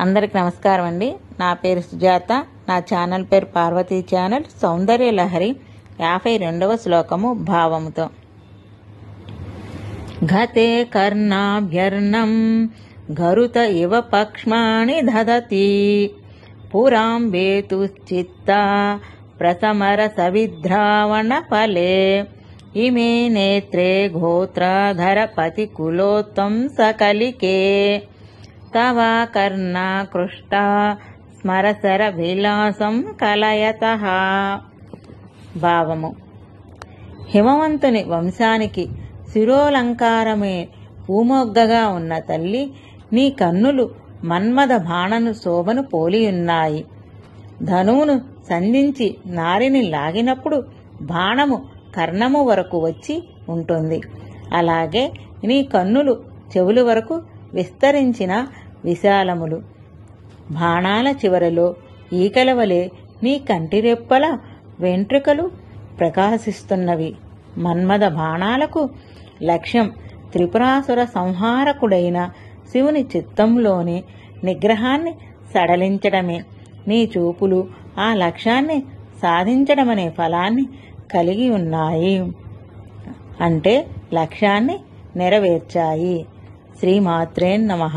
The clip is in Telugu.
అందరికి నమస్కారం అండి. నా పేరు సుజాత. నా ఛానల్ పేరు పార్వతీ ఛానల్. సౌందర్య లహరి 52వ శ్లోకము భావముతో. ఘతే కర్ణాభ్యర్ణం గరుత ఇవ పక్ష్మాణి దదతి పురాంబేతుశ్చిత్తా ప్రసమర సవిద్రావణ ఫలే ఇమే నేత్రే గోత్రధర పతి కులోత్తం సకలికే తవ కర్ణాకృష్ట స్మరసర విలాసం కలయతః. భావము: హిమవంతుని వంశానికి శిరోలంకారమే పూమొగ్గగా ఉన్న తల్లి, నీ కన్నులు మన్మథ బాణను శోభను పోలియున్నాయి. ధనువును సంధించి నారిని లాగినప్పుడు బాణము కర్ణము వరకు వచ్చి ఉంటుంది. అలాగే నీ కన్నులు చెవులు వరకు విస్తరించిన విశాలములు. బాణాల చివరలో ఈకల వలె నీ కంటిరెప్పల వెంట్రుకలు ప్రకాశిస్తున్నవి. మన్మథ బాణాలకు లక్ష్యం త్రిపురాసుర సంహారకుడైన శివుని చిత్తంలోని నిగ్రహాన్ని సడలించడమే. నీ చూపులు ఆ లక్ష్యాన్ని సాధించడమనే ఫలాన్ని కలిగి ఉన్నాయి, అంటే లక్ష్యాన్ని నెరవేర్చాయి. శ్రీమాత్రే నమః.